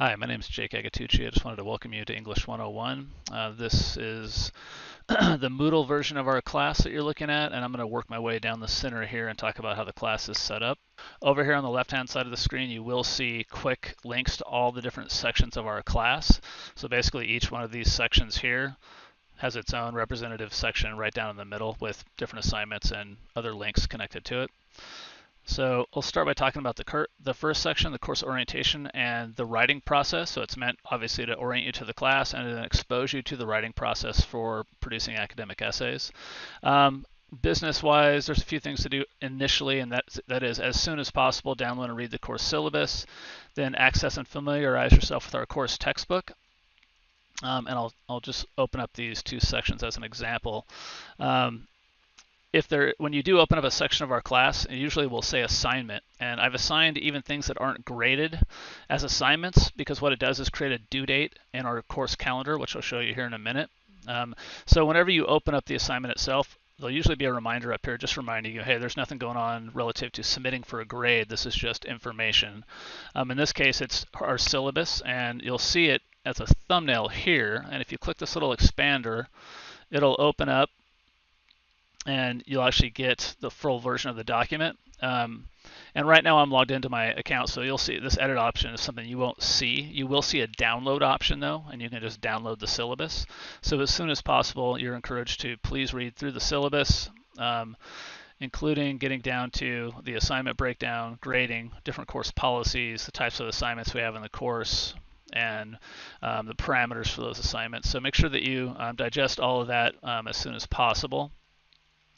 Hi, my name is Jake Agatucci. I just wanted to welcome you to English 101. This is the Moodle version of our class that you're looking at, and I'm going to work my way down the center here and talk about how the class is set up. Over here on the left-hand side of the screen, you will see quick links to all the different sections of our class. So basically, each one of these sections here has its own representative section right down in the middle with different assignments and other links connected to it. So we'll start by talking about the first section, the course orientation and the writing process. So it's meant obviously to orient you to the class and then expose you to the writing process for producing academic essays. Business-wise, there's a few things to do initially, and that is as soon as possible, download and read the course syllabus, then access and familiarize yourself with our course textbook. And I'll just open up these two sections as an example. When you do open up a section of our class, it usually will say assignment, and I've assigned even things that aren't graded as assignments because what it does is create a due date in our course calendar, which I'll show you here in a minute. So whenever you open up the assignment itself, there'll usually be a reminder up here just reminding you, hey, there's nothing going on relative to submitting for a grade. This is just information. In this case, it's our syllabus, and you'll see it as a thumbnail here, and if you click this little expander, it'll open up and you'll actually get the full version of the document. And right now I'm logged into my account, so you'll see this edit option is something you won't see. You will see a download option though, and you can just download the syllabus. So as soon as possible, you're encouraged to please read through the syllabus, including getting down to the assignment breakdown, grading, different course policies, the types of assignments we have in the course, and the parameters for those assignments. So make sure that you digest all of that as soon as possible.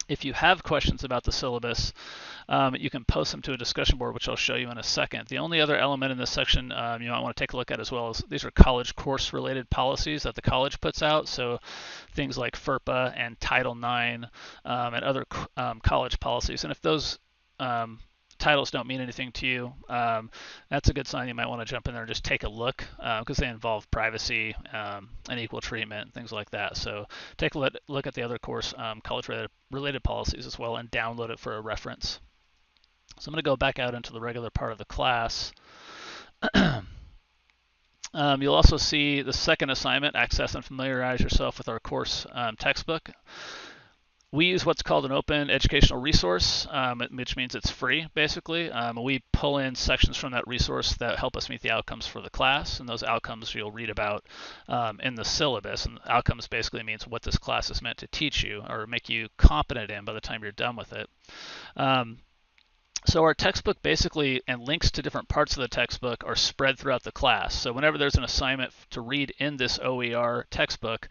If you have questions about the syllabus, you can post them to a discussion board, which I'll show you in a second. The only other element in this section you might want to take a look at as well is these are college course-related policies that the college puts out. So things like FERPA and Title IX and other college policies. And if those titles don't mean anything to you, that's a good sign you might want to jump in there and just take a look because they involve privacy and equal treatment and things like that. So take a look at the other course college-related policies as well and download it for a reference. So I'm going to go back out into the regular part of the class. You'll also see the second assignment, access and familiarize yourself with our course textbook. We use what's called an open educational resource, which means it's free, basically. We pull in sections from that resource that help us meet the outcomes for the class, and those outcomes you'll read about in the syllabus. And outcomes basically means what this class is meant to teach you or make you competent in by the time you're done with it. So our textbook basically, and links to different parts of the textbook, are spread throughout the class. So whenever there's an assignment to read in this OER textbook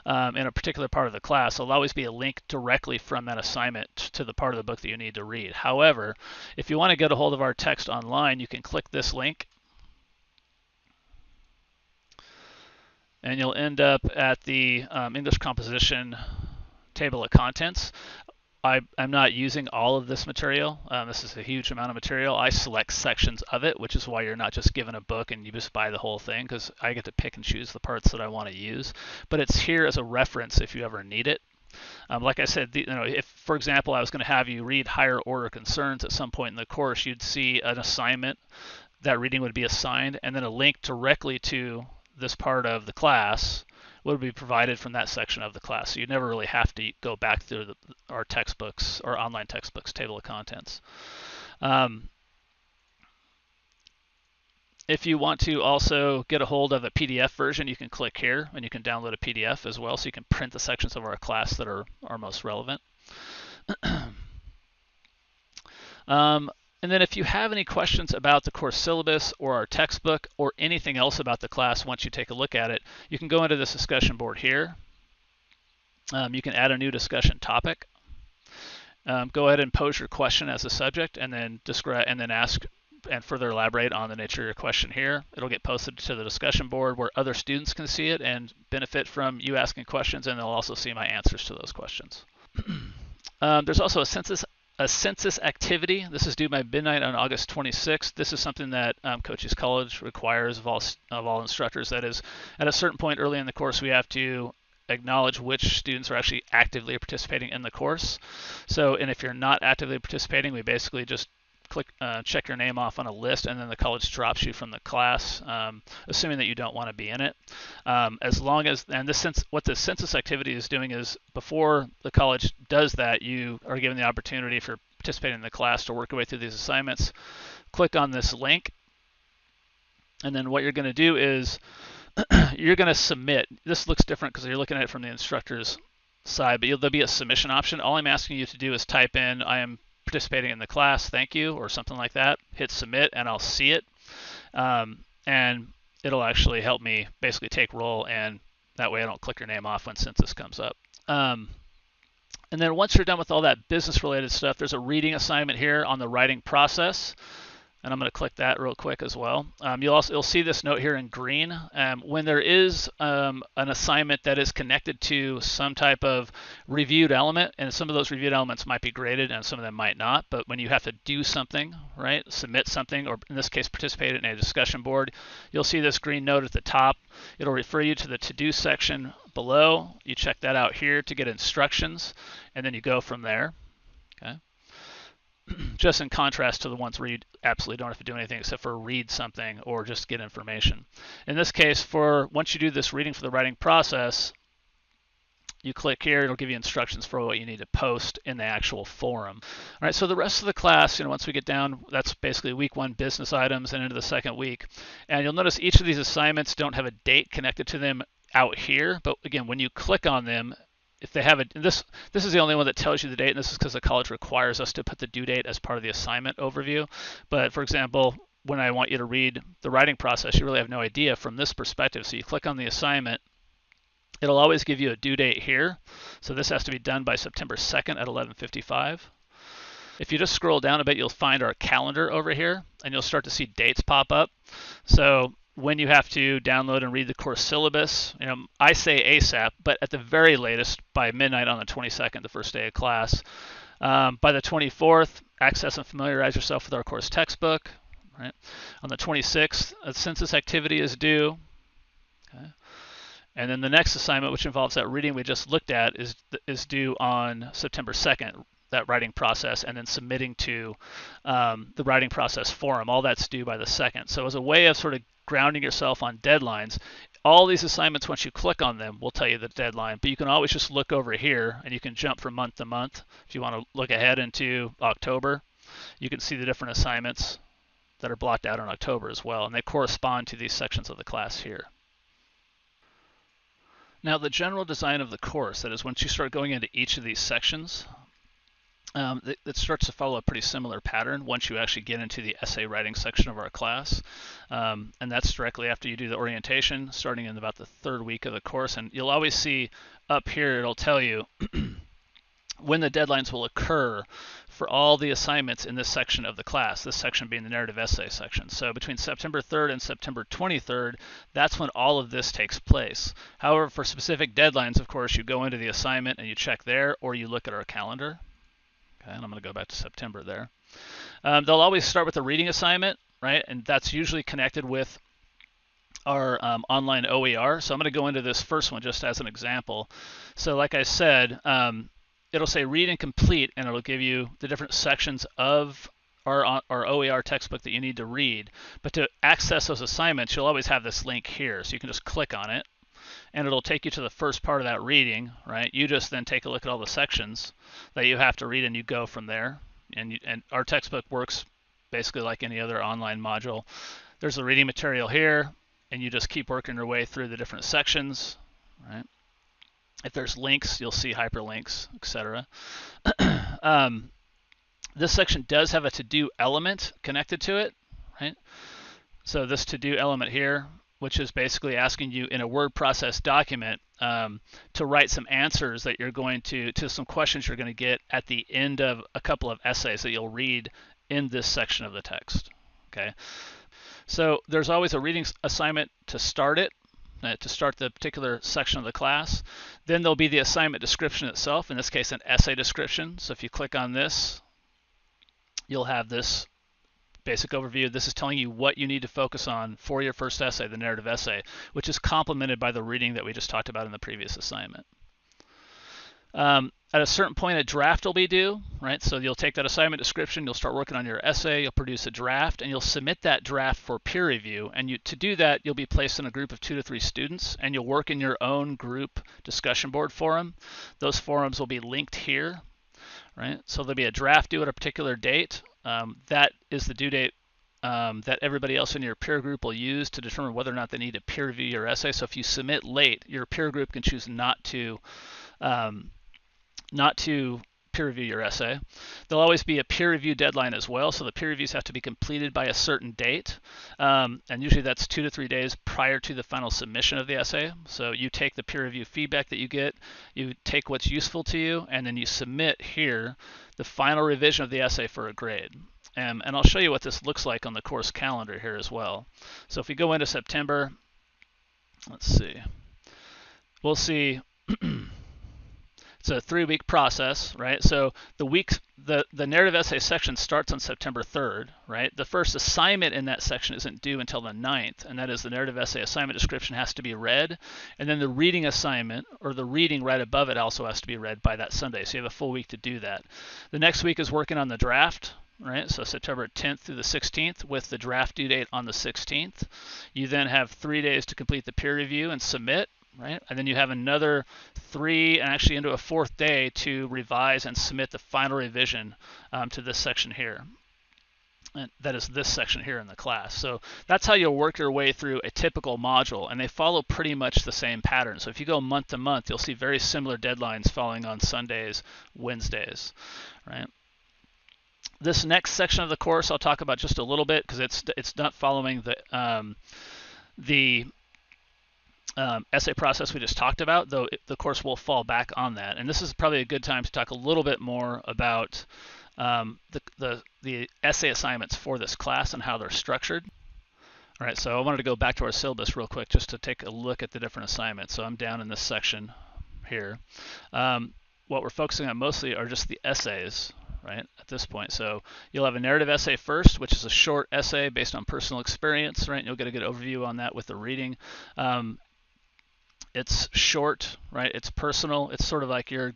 in a particular part of the class, there'll always be a link directly from that assignment to the part of the book that you need to read. However, if you want to get a hold of our text online, you can click this link, and you'll end up at the English composition table of contents. I'm not using all of this material. This is a huge amount of material. I select sections of it, which is why you're not just given a book and you just buy the whole thing, because I get to pick and choose the parts that I want to use. But it's here as a reference if you ever need it. Like I said, if, for example, I was going to have you read higher order concerns at some point in the course, you'd see an assignment. That reading would be assigned, and then a link directly to this part of the class would be provided from that section of the class. So you never really have to go back through our textbooks or online textbooks table of contents. If you want to also get a hold of a PDF version, you can click here and you can download a PDF as well, so you can print the sections of our class that are most relevant. And then if you have any questions about the course syllabus or our textbook or anything else about the class once you take a look at it, you can go into this discussion board here. You can add a new discussion topic. Go ahead and pose your question as a subject and then ask and further elaborate on the nature of your question here. It'll get posted to the discussion board where other students can see it and benefit from you asking questions, and they'll also see my answers to those questions. There's also a census activity. This is due by midnight on August 26th. This is something that Cochise College requires of all instructors. That is, at a certain point early in the course, we have to acknowledge which students are actually actively participating in the course. So, and if you're not actively participating, we basically just check your name off on a list, and then the college drops you from the class, assuming that you don't want to be in it. As long as, and what the census activity is doing is, before the college does that, you are given the opportunity for participating in the class to work your way through these assignments. Click on this link, and then what you're going to do is you're going to submit. This looks different because you're looking at it from the instructor's side, but there'll be a submission option. All I'm asking you to do is type in, I am participating in the class, thank you, or something like that. Hit submit, and I'll see it. And it'll actually help me basically take roll, and that way I don't click your name off when census comes up. And then once you're done with all that business-related stuff, there's a reading assignment here on the writing process. And I'm going to click that real quick as well. You'll see this note here in green. When there is an assignment that is connected to some type of reviewed element, and some of those reviewed elements might be graded and some of them might not, but when you have to do something, right, submit something, or in this case participate in a discussion board, you'll see this green note at the top. It'll refer you to the to-do section below. You check that out here to get instructions, and then you go from there. Okay. Just in contrast to the ones where you absolutely don't have to do anything except for read something or just get information. In this case, once you do this reading for the writing process, you click here, it'll give you instructions for what you need to post in the actual forum. All right, so the rest of the class, once we get down, that's basically week 1 business items and into the second week. And you'll notice each of these assignments don't have a date connected to them out here, but again, when you click on them, if they have this is the only one that tells you the date, and this is because the college requires us to put the due date as part of the assignment overview. But for example, when I want you to read the writing process, you really have no idea from this perspective. So you click on the assignment, it'll always give you a due date here. So this has to be done by September 2nd at 11:55. If you just scroll down a bit, you'll find our calendar over here, and you'll start to see dates pop up. So when you have to download and read the course syllabus, I say ASAP, but at the very latest by midnight on the 22nd, the first day of class. By the 24th, access and familiarize yourself with our course textbook. Right? On the 26th, a census activity is due. Okay. And then the next assignment, which involves that reading we just looked at, is due on September 2nd, that writing process, and then submitting to the writing process forum. All that's due by the 2nd. So as a way of sort of grounding yourself on deadlines, all these assignments, once you click on them, will tell you the deadline, but you can always just look over here and you can jump from month to month. If you want to look ahead into October, you can see the different assignments that are blocked out in October as well, and they correspond to these sections of the class here. Now, the general design of the course, that is, once you start going into each of these sections, it starts to follow a pretty similar pattern once you actually get into the essay writing section of our class. And that's directly after you do the orientation, starting in about the 3rd week of the course. And you'll always see up here, it'll tell you when the deadlines will occur for all the assignments in this section of the class, this section being the narrative essay section. So between September 3rd and September 23rd, that's when all of this takes place. However, for specific deadlines, of course, you go into the assignment and you check there, or you look at our calendar. Okay, and I'm going to go back to September there. They'll always start with a reading assignment, right? And that's usually connected with our online OER. So I'm going to go into this first one just as an example. So like I said, it'll say read and complete, and it'll give you the different sections of our OER textbook that you need to read. But to access those assignments, you'll always have this link here. So you can just click on it, and it'll take you to the first part of that reading, right? You just then take a look at all the sections that you have to read, and you go from there. And our textbook works basically like any other online module. There's the reading material here, and you just keep working your way through the different sections, right? If there's links, you'll see hyperlinks, etc. This section does have a to-do element connected to it, right? So this to-do element here, which is basically asking you in a word process document to write some answers that you're going to some questions you're going to get at the end of a couple of essays that you'll read in this section of the text. Okay, so there's always a reading assignment to start it, to start the particular section of the class. Then there'll be the assignment description itself, in this case an essay description. So if you click on this, you'll have this basic overview. This is telling you what you need to focus on for your first essay, the narrative essay, which is complemented by the reading that we just talked about in the previous assignment. At a certain point, a draft will be due, right? So you'll take that assignment description, you'll start working on your essay, you'll produce a draft, and you'll submit that draft for peer review. And to do that, you'll be placed in a group of 2 to 3 students, and you'll work in your own group discussion board forum. Those forums will be linked here, right? So there'll be a draft due at a particular date. That is the due date that everybody else in your peer group will use to determine whether or not they need to peer review your essay. So if you submit late, your peer group can choose not to peer review your essay. There'll always be a peer review deadline as well, so the peer reviews have to be completed by a certain date, and usually that's 2 to 3 days prior to the final submission of the essay. So you take the peer review feedback that you get, you take what's useful to you, and then you submit here the final revision of the essay for a grade. And I'll show you what this looks like on the course calendar here as well. So if we go into September, let's see, we'll see it's a 3-week process, right? So the narrative essay section starts on September 3rd, right? The first assignment in that section isn't due until the 9th, and that is the narrative essay assignment description has to be read, and then the reading assignment, or the reading right above it, also has to be read by that Sunday. So you have a full week to do that. The next week is working on the draft, right? So September 10th through the 16th with the draft due date on the 16th. You then have 3 days to complete the peer review and submit, right? And then you have another 3 and actually into a 4th day to revise and submit the final revision to this section here. And that is this section here in the class. So that's how you'll work your way through a typical module, and they follow pretty much the same pattern. So if you go month to month, you'll see very similar deadlines falling on Sundays, Wednesdays, right? This next section of the course I'll talk about just a little bit because it's not following the essay process we just talked about, though the course will fall back on that. And this is probably a good time to talk a little bit more about the essay assignments for this class and how they're structured. All right, so I wanted to go back to our syllabus real quick just to take a look at the different assignments. So I'm down in this section here. What we're focusing on mostly are just the essays, right, at this point. So you'll have a narrative essay first, which is a short essay based on personal experience, right? And you'll get a good overview on that with the reading. It's short, right? It's personal. It's sort of like your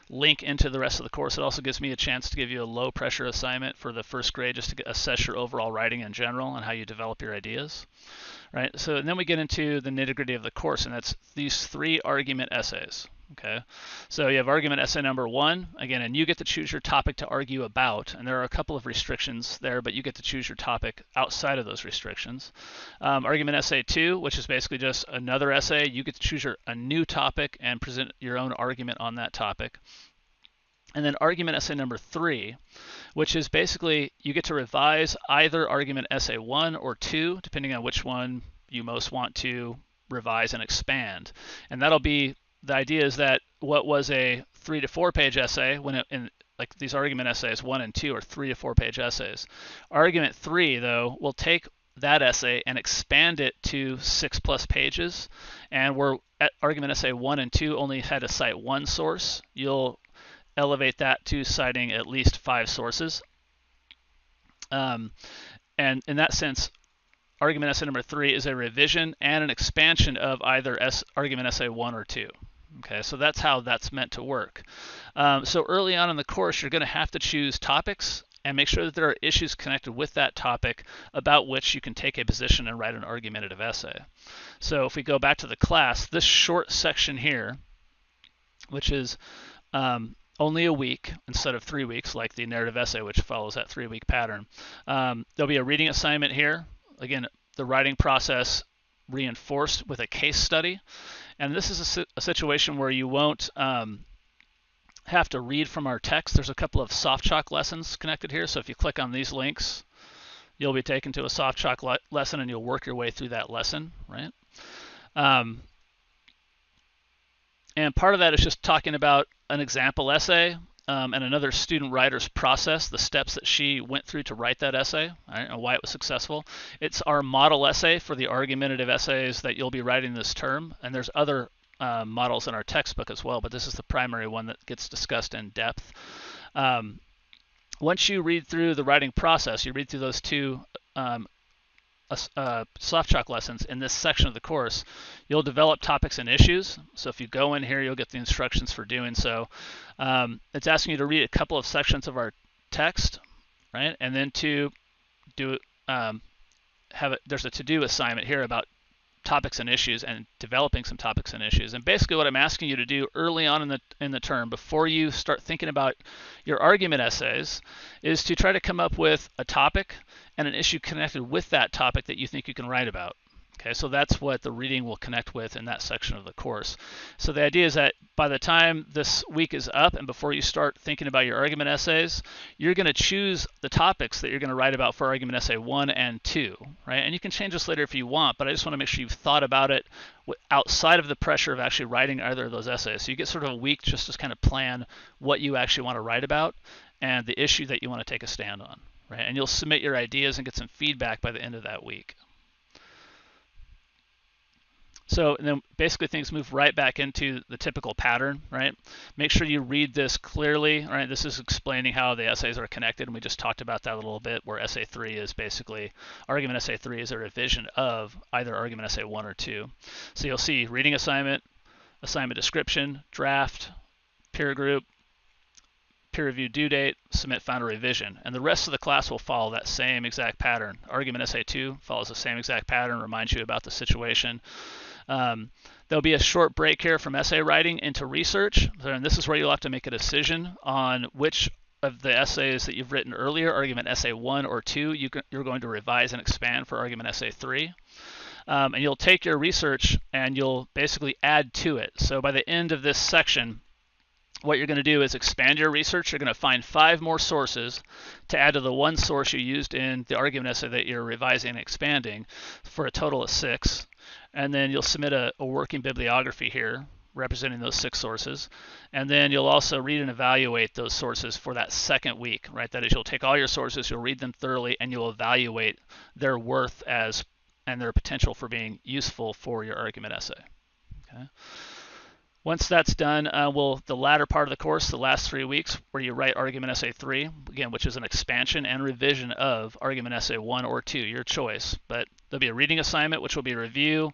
link into the rest of the course. It also gives me a chance to give you a low pressure assignment for the first grade just to assess your overall writing in general and how you develop your ideas, right? So and then we get into the nitty-gritty of the course, and that's these 3 argument essays. Okay, so you have argument essay number 1, again, and you get to choose your topic to argue about, and there are a couple of restrictions there, but you get to choose your topic outside of those restrictions. Argument essay 2, which is basically just another essay, you get to choose a new topic and present your own argument on that topic. And then argument essay number 3, which is basically you get to revise either argument essay 1 or 2, depending on which one you most want to revise and expand. And that'll be, the idea is that what was a 3 to 4 page essay, like these argument essays 1 and 2 are 3 to 4 page essays. Argument 3, though, will take that essay and expand it to 6+ pages. And where at argument essay 1 and 2 only had to cite 1 source, you'll elevate that to citing at least 5 sources. And in that sense, argument essay number 3 is a revision and an expansion of either argument essay 1 or 2. Okay, so that's how that's meant to work. So early on in the course, you're going to have to choose topics and make sure that there are issues connected with that topic about which you can take a position and write an argumentative essay. So if we go back to the class, this short section here, which is only a week instead of 3 weeks like the narrative essay, which follows that 3-week pattern, there'll be a reading assignment here. Again, the writing process reinforced with a case study. And this is a situation where you won't have to read from our text. There's a couple of soft chalk lessons connected here. So if you click on these links, you'll be taken to a soft chalk lesson and you'll work your way through that lesson, right? And part of that is just talking about an example essay and another student writer's process, the steps that she went through to write that essay, right, and why it was successful. It's our model essay for the argumentative essays that you'll be writing this term, and there's other models in our textbook as well, but this is the primary one that gets discussed in depth. Once you read through the writing process, you read through those 2 soft chalk lessons in this section of the course, you'll develop topics and issues. So if you go in here, you'll get the instructions for doing so. It's asking you to read a couple of sections of our text, right? And then to do there's a to-do assignment here about topics and issues and developing some topics and issues. And basically what I'm asking you to do early on in the term, before you start thinking about your argument essays, is to try to come up with a topic and an issue connected with that topic that you think you can write about. Okay, so that's what the reading will connect with in that section of the course. So the idea is that by the time this week is up and before you start thinking about your argument essays, you're going to choose the topics that you're going to write about for argument essay 1 and 2, right? And you can change this later if you want, but I just want to make sure you've thought about it outside of the pressure of actually writing either of those essays. So you get sort of a week just to kind of plan what you actually want to write about and the issue that you want to take a stand on, right? And you'll submit your ideas and get some feedback by the end of that week. So and then basically things move right back into the typical pattern, right? Make sure you read this clearly, right? This is explaining how the essays are connected, and we just talked about that a little bit, where essay 3 is basically, argument essay 3 is a revision of either argument essay 1 or 2. So you'll see reading assignment, assignment description, draft, peer group, peer review due date, submit final revision. And the rest of the class will follow that same exact pattern. Argument essay 2 follows the same exact pattern, reminds you about the situation. There'll be a short break here from essay writing into research, and this is where you'll have to make a decision on which of the essays that you've written earlier, argument essay 1 or 2, you're going to revise and expand for argument essay 3. And you'll take your research and you'll basically add to it. So by the end of this section, what you're going to do is expand your research. You're going to find 5 more sources to add to the 1 source you used in the argument essay that you're revising and expanding for a total of 6. And then you'll submit a working bibliography here representing those 6 sources. And then you'll also read and evaluate those sources for that second week, right? That is, you'll take all your sources, you'll read them thoroughly, and you'll evaluate their worth as and their potential for being useful for your argument essay. Okay. Once that's done, the latter part of the course, the last 3 weeks, where you write argument essay 3, again, which is an expansion and revision of argument essay 1 or 2, your choice. But there'll be a reading assignment, which will be a review,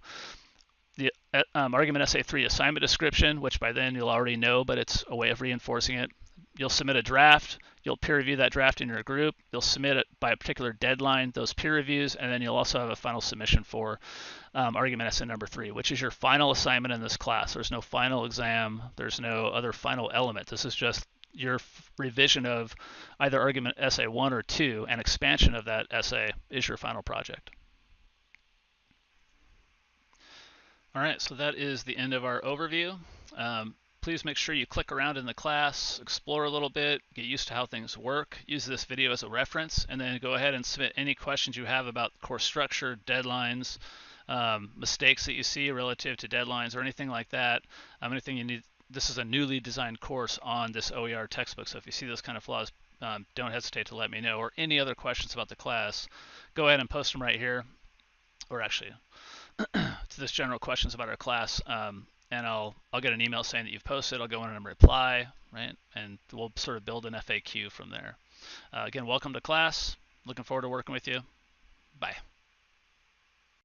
the argument essay 3 assignment description, which by then you'll already know, but it's a way of reinforcing it. You'll submit a draft. You'll peer review that draft in your group. You'll submit it by a particular deadline, those peer reviews, and then you'll also have a final submission for argument essay number 3, which is your final assignment in this class. There's no final exam. There's no other final element. This is just your revision of either argument essay 1 or 2, and expansion of that essay is your final project. All right, so that is the end of our overview. Please make sure you click around in the class, explore a little bit, get used to how things work, use this video as a reference, and then go ahead and submit any questions you have about course structure, deadlines, mistakes that you see relative to deadlines or anything like that. Anything you need. This is a newly designed course on this OER textbook, so if you see those kind of flaws, don't hesitate to let me know, or any other questions about the class, go ahead and post them right here, or actually to this general questions about our class, and I'll get an email saying that you've posted. I'll go in and reply, right? And we'll sort of build an FAQ from there. Again, welcome to class. Looking forward to working with you. Bye.